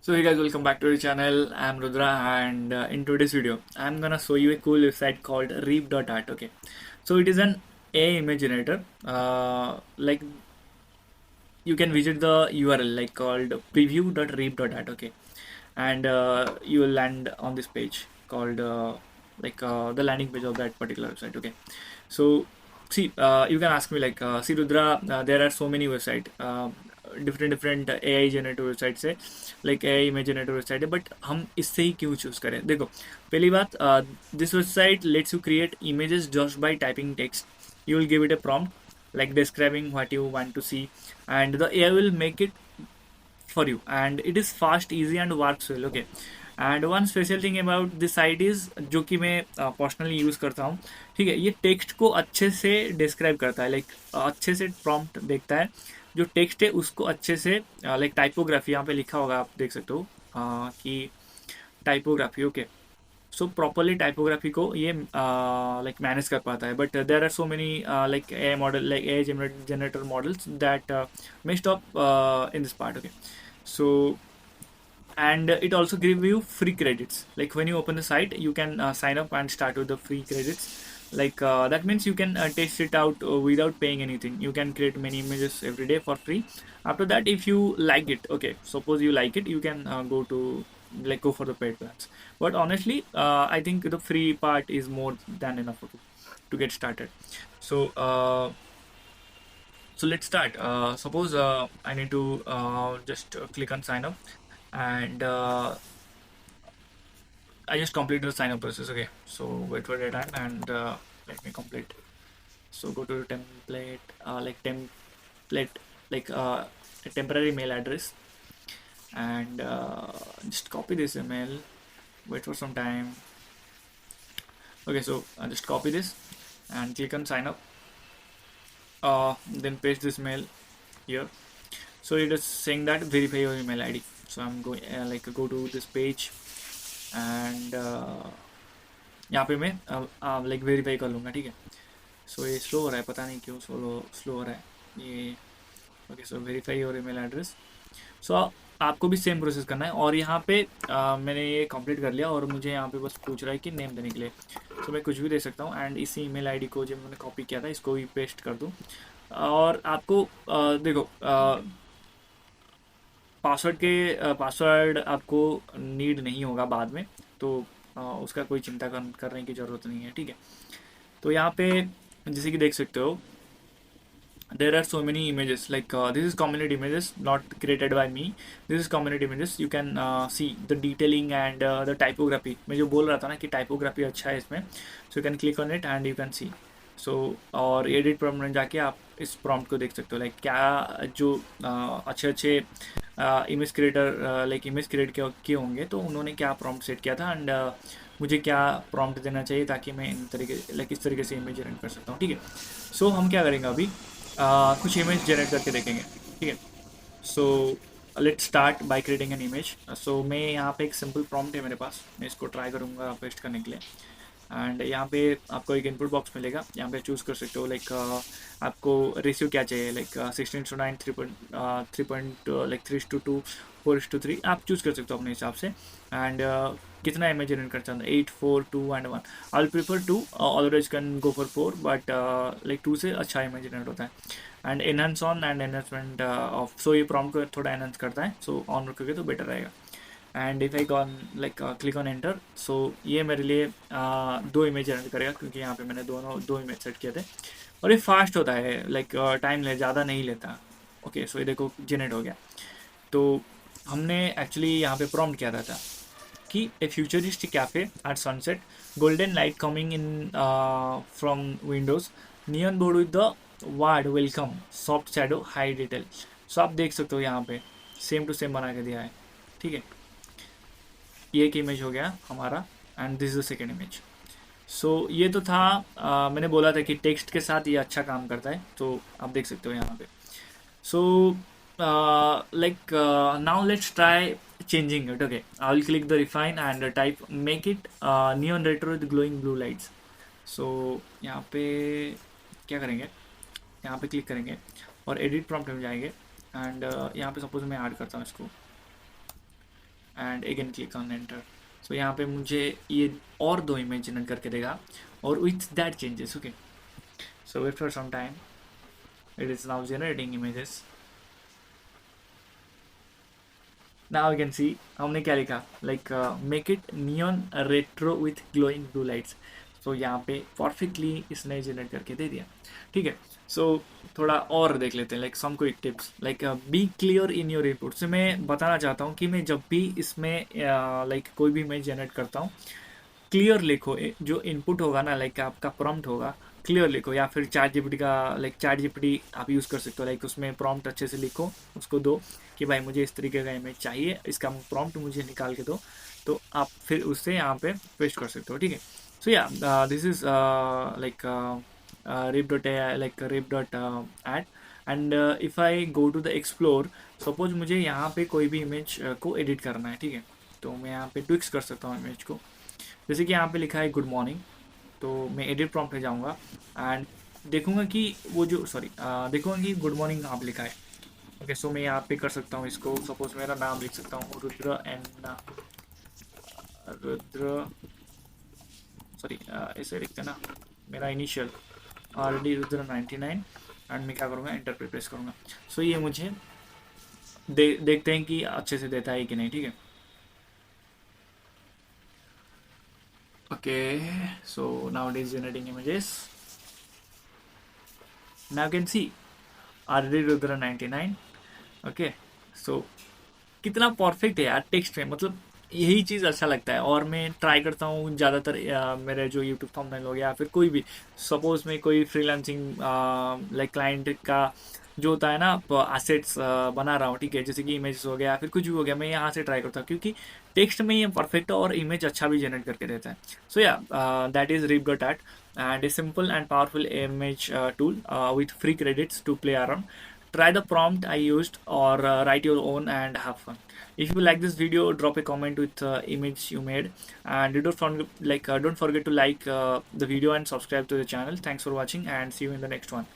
So hey guys, welcome back to the channel. I'm Rudra, and in today's video I'm gonna show you a cool website called Reap.art. Okay, so it is an AI image generator. Like you can visit the URL like called preview.reap.art. Okay, and you will land on this page called the landing page of that particular website. Okay, so see, you can ask me like, see Rudra, there are so many website, different AI generator websites है, like AI image generator website है, but हम इससे ही क्यों choose करें? देखो, पहली बात, this website lets you create images just by typing text. You will give it a prompt like describing what you want to see, and the AI will make it for you, and it is fast, easy and works well. Okay, and one special thing about this site is, जो कि मैं personally use करता हूँ, ठीक है, ये text को अच्छे से डिस्क्राइब करता है, लाइक अच्छे से प्रॉम्प्ट देखता है, जो टेक्स्ट है उसको अच्छे से, लाइक टाइपोग्राफी यहाँ पे लिखा होगा, आप देख सकते हो कि typography, okay, so properly typography को ये लाइक मैनेज कर पाता है, but there are so many like a model, like a generator models that may stop in this part. Okay, so and it also give you free credits, like when you open the site you can sign up and start with the free credits, like that means you can test it out without paying anything. You can create many images every day for free. After that, if you like it, okay, suppose you like it, you can go for the paid plans, but honestly I think the free part is more than enough to get started. So let's start. Suppose I need to just click on sign up, and I just completed the sign up process. Okay, so wait for the time, and let me complete. So go to the template, like a temporary mail address, and just copy this email. Wait for some time. Okay, so just copy this and click on sign up. Then paste this mail here. So it is saying that verify your email ID. So I'm going go to this page, and यहाँ पे मैं like verify कर लूँगा, ठीक है. सो ये slow हो रहा है, पता नहीं क्यों स्लो हो रहा है ये. Okay, so verify your email address. So आपको भी सेम प्रोसेस करना है, और यहाँ पे मैंने ये कंप्लीट कर लिया, और मुझे यहाँ पे बस पूछ रहा है कि नेम देने के लिए. सो मैं कुछ भी दे सकता हूँ, एंड इसी ईमेल आईडी को जो मैंने कॉपी किया था इसको भी पेस्ट कर दूँ. और आपको देखो, पासवर्ड आपको नीड नहीं होगा बाद में, तो उसका कोई चिंता करने की ज़रूरत नहीं है, ठीक है. तो यहाँ पे जैसे कि देख सकते हो, there are so many images, like this is community images, not created by me. This is community images. You can see the detailing and the typography. मैं जो बोल रहा था ना कि टाइपोग्राफी अच्छा है इसमें, so you can click on it and you can see. So और एडिट प्रॉम्प्ट में जाके आप इस प्रॉम्प्ट को देख सकते हो, लाइक क्या जो अच्छे image creator like image create किए होंगे, तो उन्होंने क्या प्रॉम्प्ट सेट किया था, एंड मुझे क्या प्रॉम्प्ट देना चाहिए ताकि मैं इस तरीके से इमेज जनरेट कर सकता हूँ, ठीक है. सो हम क्या करेंगे अभी, कुछ इमेज जनरेट करके देखेंगे, ठीक है. So let's start by creating an image. So मैं यहाँ पे एक सिंपल प्रॉम्प्ट है मेरे पास, मैं इसको ट्राई करूँगा पेस्ट करने के लिए, एंड यहाँ पे आपको एक इनपुट बॉक्स मिलेगा. यहाँ पे चूज़ कर सकते हो, लाइक आपको रेशियो क्या चाहिए, लाइक 16:9, 3 लाइक 3:2, 4:3, आप चूज़ कर सकते हो अपने हिसाब से. एंड कितना इमेज जनरेट करना चाहते हैं, 8, 4, 2 and 1. I will prefer 2, always can go for 4, but like 2 से अच्छा इमेज जनरेट होता है. And enhance on and enhancement of, so ये प्रॉम्प्ट को थोड़ा एनहांस करता है, सो ऑन रखोगे तो बेटर रहेगा. And if I gone like click on enter, so ये मेरे लिए 2 इमेज जनरेट करेगा, क्योंकि यहाँ पे मैंने दो इमेज सेट किए थे, और ये फास्ट होता है, लाइक टाइम ज़्यादा नहीं लेता. ओके, सो ये देखो जनरेट हो गया. तो हमने एक्चुअली यहाँ पे प्रॉम्प्ट किया था कि a futuristic cafe at sunset, golden light coming in from windows, neon board with the word welcome, soft shadow, high detail. So आप देख सकते हो यहाँ पे सेम टू सेम बना के दिया है, ठीक है. ये एक इमेज हो गया हमारा, and this is the second image. So ये तो था, मैंने बोला था कि टेक्स्ट के साथ ये अच्छा काम करता है, तो आप देख सकते हो यहाँ पे. सो like now let's try changing it. Okay, I'll click the refine and type make it neon retro with glowing blue lights. So यहाँ पे क्या करेंगे, यहाँ पे क्लिक करेंगे और एडिट प्रॉम्प्ट में जाएंगे, एंड यहाँ पे सपोज मैं ऐड करता हूँ इसको, and again click on enter. So यहाँ पे मुझे ये और 2 इमेज जनरेट करके देगा और with that changes. Okay, so wait for some time, it is now generating images. Now you can see हमने क्या लिखा, like make it neon retro with glowing blue lights. So यहाँ पे परफेक्टली इसने generate करके दे दिया। ठीक है, सो थोड़ा और देख लेते हैं, like some quick tips, like be clear in your input. से मैं बताना चाहता हूँ कि मैं जब भी इसमें लाइक कोई भी इमेज जनरेट करता हूँ, क्लियर लिखो। जो इनपुट होगा ना, लाइक आपका प्रॉम्प्ट होगा, क्लियर लिखो। या फिर चैट जीपीटी का, लाइक चैट जीपीटी आप यूज़ कर सकते हो, लाइक उसमें प्रॉम्प्ट अच्छे से लिखो, उसको दो कि भाई मुझे इस तरीके का इमेज चाहिए, इसका प्रॉम्प्ट मुझे निकाल के दो, तो आप फिर उससे यहाँ पे पेस्ट कर सकते हो। ठीक है, सो या this is like rip.ai, like rip.add, and if I go to the explore, suppose मुझे यहाँ पे कोई भी इमेज को एडिट करना है। ठीक है, तो मैं यहाँ पे ट्विक्स कर सकता हूँ इमेज को। जैसे कि यहाँ पे लिखा है गुड मॉर्निंग, तो मैं एडिट प्रॉम्प्ट पे जाऊँगा एंड देखूंगा कि वो जो देखूंगा कि गुड मॉर्निंग आप लिखा है। ओके, सो मैं यहाँ पे कर सकता हूँ इसको, सपोज मेरा नाम लिख सकता हूँ रुद्र एंड रुद्र, सॉरी ऐसे लिखते हैं ना, मेरा इनिशियल ऑलरेडी रुद्र 99, एंड मैं क्या करूँगा, एंटर पे प्रेस करूँगा। सो ये मुझे देखते हैं कि अच्छे से देता है कि नहीं। ठीक है, okay, so now it is generating images. Now you can see RD Rudra 99. Okay, सो कितना परफेक्ट है यार टेक्स्ट में, मतलब यही चीज़ अच्छा लगता है। और मैं ट्राई करता हूँ ज़्यादातर मेरे जो यूट्यूब थंबनेल हो गया, फिर कोई भी, सपोज मैं कोई फ्रीलांसिंग लाइक क्लाइंट का जो होता है ना, एसेट्स बना रहा हूँ। ठीक है, जैसे कि इमेज हो गया, फिर कुछ भी हो गया, मैं यहाँ से ट्राई करता हूँ क्योंकि टेक्स्ट में ये परफेक्ट है और इमेज अच्छा भी जनरेट करके देता है। सो या that is rip.at, and a simple and powerful image tool with free credits to play around. Try the prompt I used or write your own and have fun. If you like this video, drop a comment with image you made, and don't forget to like the video and subscribe to the channel. Thanks for watching and see you in the next one.